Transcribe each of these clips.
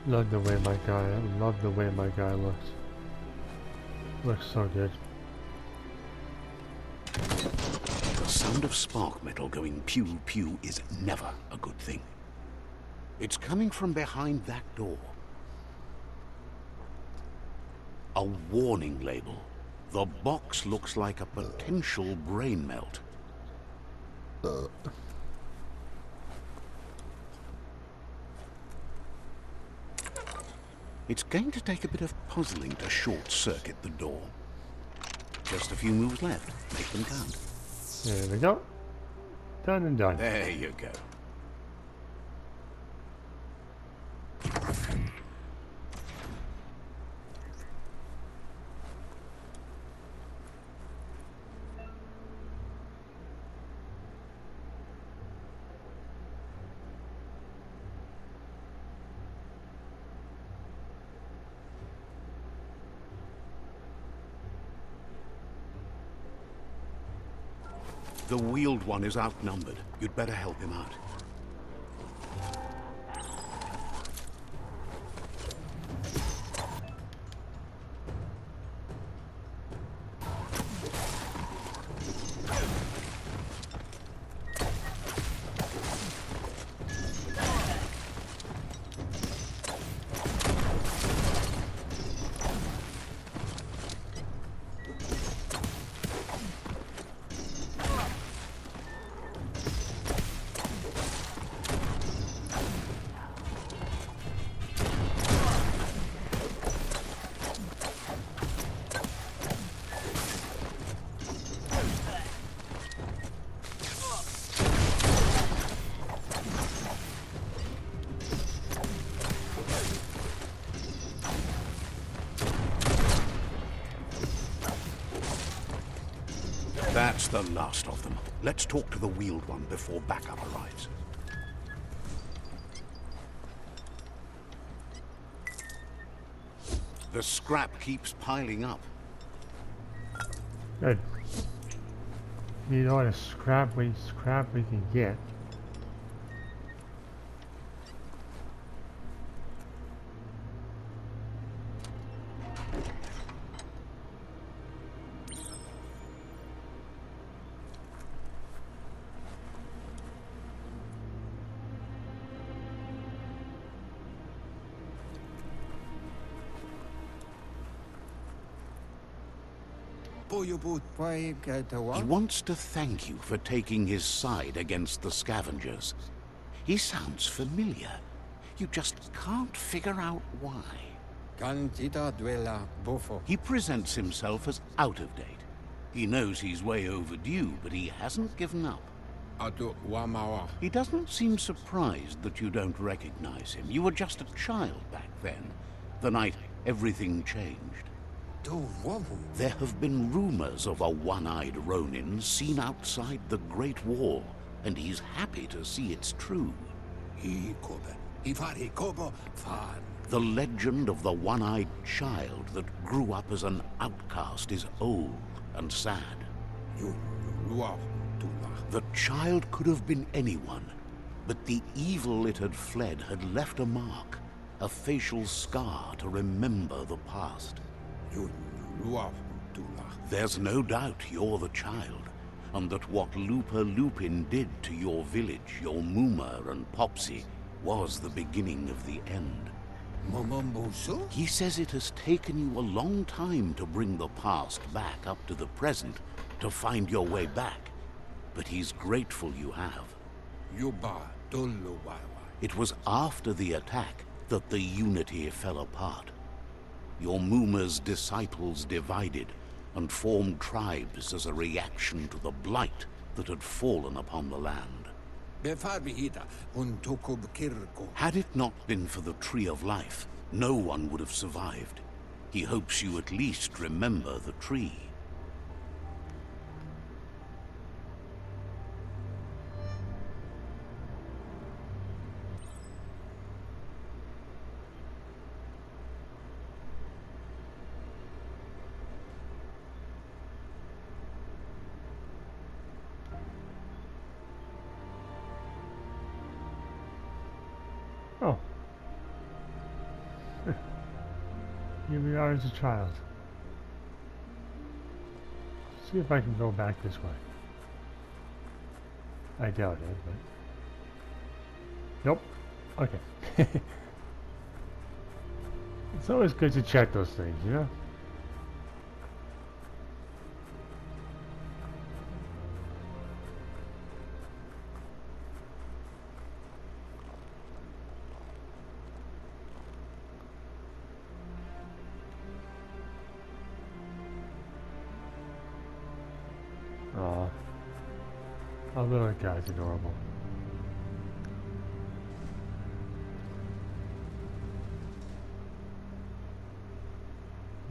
Love the way my guy looks. Looks so good. The sound of spark metal going pew pew is never a good thing. It's coming from behind that door. A warning label. The box looks like a potential brain melt. It's going to take a bit of puzzling to short-circuit the door. Just a few moves left. Make them count. There we go. Done and done. There you go. The wheeled one is outnumbered. You'd better help him out. That's the last of them. Let's talk to the wheeled one before backup arrives. The scrap keeps piling up. Good. You know what a scrap we can get. He wants to thank you for taking his side against the scavengers. He sounds familiar. You just can't figure out why. He presents himself as out of date. He knows he's way overdue, but he hasn't given up. He doesn't seem surprised that you don't recognize him. You were just a child back then, the night everything changed. There have been rumors of a one-eyed Ronin seen outside the Great Wall, and he's happy to see it's true. The legend of the one-eyed child that grew up as an outcast is old and sad. The child could have been anyone, but the evil it had fled had left a mark, a facial scar to remember the past. There's no doubt you're the child, and that what Looper Lupin did to your village, your Muma and Popsy, was the beginning of the end. He says it has taken you a long time to bring the past back up to the present, to find your way back, but he's grateful you have. It was after the attack that the Unity fell apart. Your Muma's disciples divided and formed tribes as a reaction to the blight that had fallen upon the land. Had it not been for the Tree of Life, no one would have survived. He hopes you at least remember the tree. Oh. Here we are as a child. See if I can go back this way. I doubt it, but... Nope. Okay. It's always good to check those things, you know? Aw. Our little guy's adorable.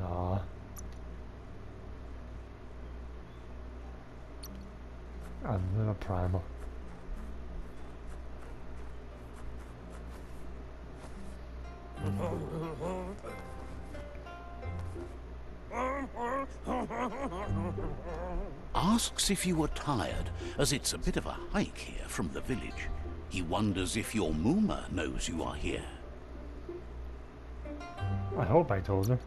Aw. A little primal. Asks if you are tired, as it's a bit of a hike here from the village. He wonders if your Mooma knows you are here. I hope I told her.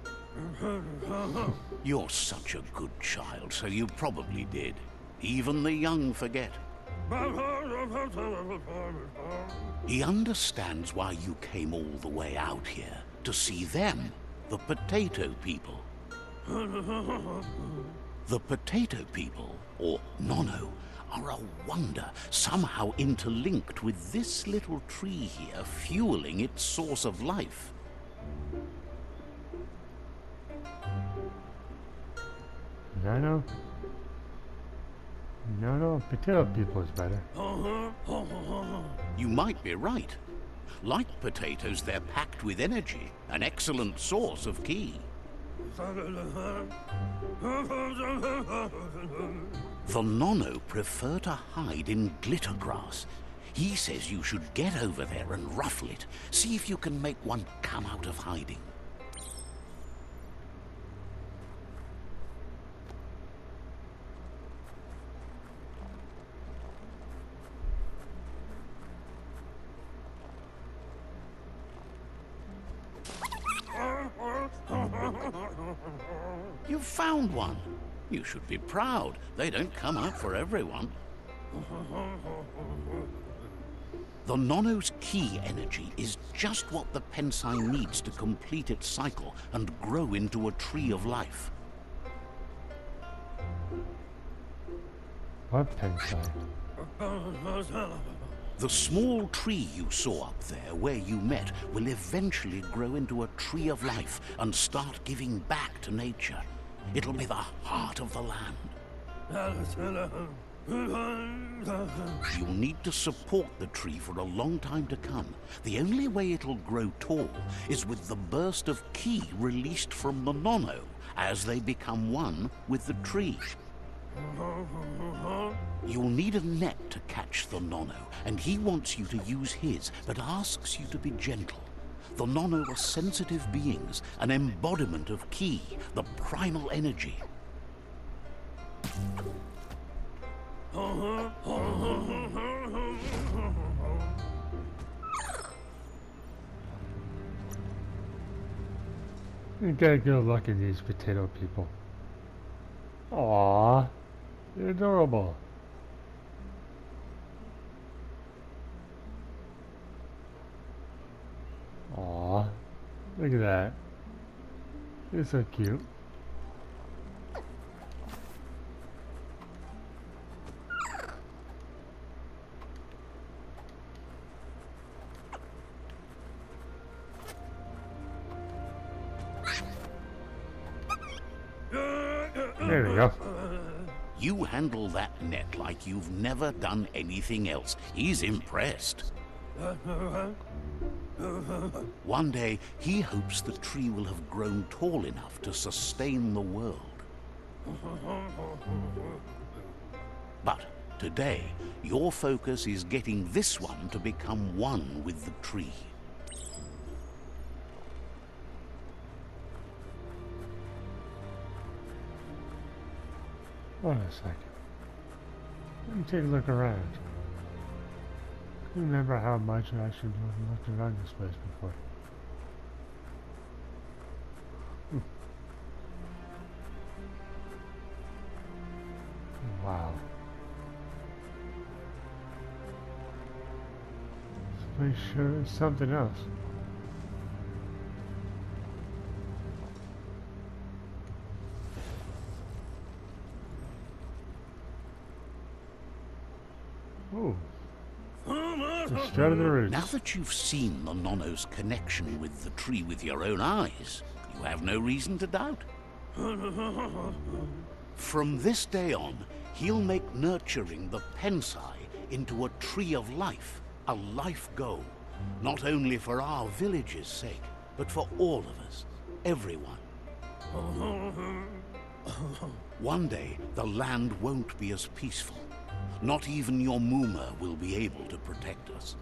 You're such a good child, so you probably did. Even the young forget. He understands why you came all the way out here, to see them, the potato people. The potato people, or Nono, are a wonder, somehow interlinked with this little tree here, fueling its source of life. No, potato people is better. You might be right. Like potatoes, they're packed with energy, an excellent source of ki. The Nono prefer to hide in glittergrass. He says you should get over there and ruffle it. See if you can make one come out of hiding. You found one. You should be proud. They don't come out for everyone. The Nono's ki energy is just what the Pensai needs to complete its cycle and grow into a tree of life. What Pensai? The small tree you saw up there where you met will eventually grow into a tree of life and start giving back to nature. It'll be the heart of the land. You'll need to support the tree for a long time to come. The only way it'll grow tall is with the burst of ki released from the Nono as they become one with the tree. You'll need a net to catch the Nono, and he wants you to use his, but asks you to be gentle. The Nono are sensitive beings, an embodiment of ki, the primal energy. You gotta good luck in these potato people. Aww, they're adorable. Aww, look at that. They're so cute. There we go. You handle that net like you've never done anything else. He's impressed. One day, he hopes the tree will have grown tall enough to sustain the world. But today, your focus is getting this one to become one with the tree. Hold on a second. Let me take a look around. I can't remember how much I actually looked around this place before. Wow. This place sure is something else. Ooh. The start of the roots. Now that you've seen the Nono's connection with the tree with your own eyes, you have no reason to doubt. From this day on, he'll make nurturing the Pensai into a tree of life, a life goal. Not only for our village's sake, but for all of us, everyone. One day, the land won't be as peaceful. Not even your Muma will be able to protect us.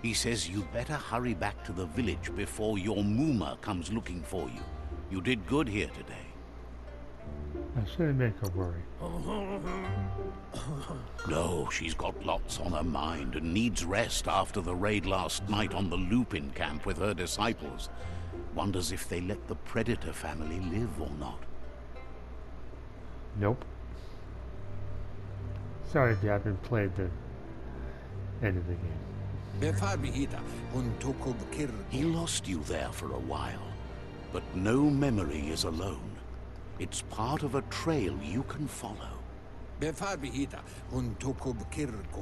He says you better hurry back to the village before your Muma comes looking for you. You did good here today. I shouldn't make her worry. No, she's got lots on her mind and needs rest after the raid last night on the Lupin camp with her disciples. Wonders if they let the Predator family live or not. Nope. Sorry if you haven't played the end of the game. He lost you there for a while, but no memory is alone. It's part of a trail you can follow.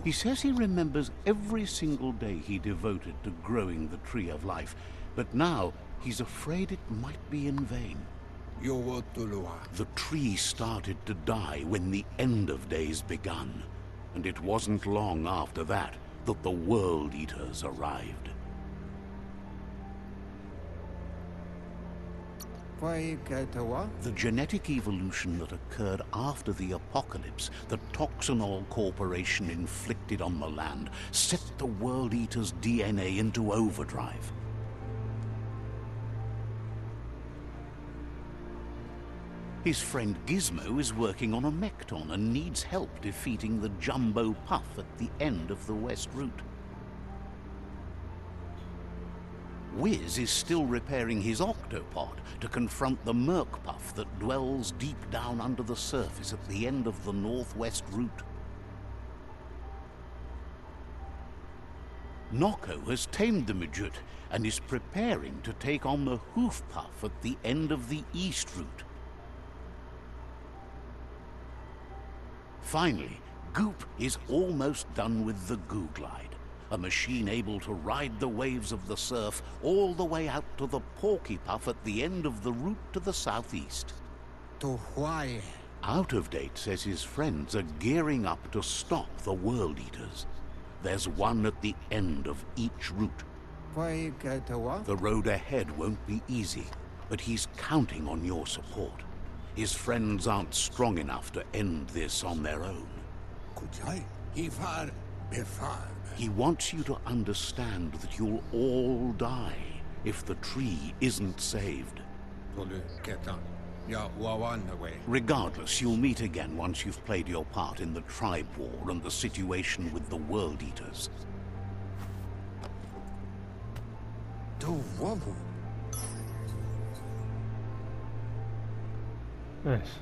He says he remembers every single day he devoted to growing the Tree of Life, but now he's afraid it might be in vain. The tree started to die when the end of days begun, and it wasn't long after that that the World Eaters arrived. The genetic evolution that occurred after the apocalypse that Toxanol Corporation inflicted on the land set the World Eaters' DNA into overdrive. His friend Gizmo is working on a Mekton and needs help defeating the Jumbo Puff at the end of the West Route. Wiz is still repairing his Octopod to confront the Merc Puff that dwells deep down under the surface at the end of the Northwest Route. Noko has tamed the Midget and is preparing to take on the Hoof Puff at the end of the East Route. Finally, Goop is almost done with the Goo Glide, a machine able to ride the waves of the surf all the way out to the Porky Puff at the end of the route to the southeast. Out of Date says his friends are gearing up to stop the World Eaters. There's one at the end of each route. The road ahead won't be easy, but he's counting on your support. His friends aren't strong enough to end this on their own. He wants you to understand that you'll all die if the tree isn't saved. Regardless, you'll meet again once you've played your part in the tribe war and the situation with the World Eaters. Nice.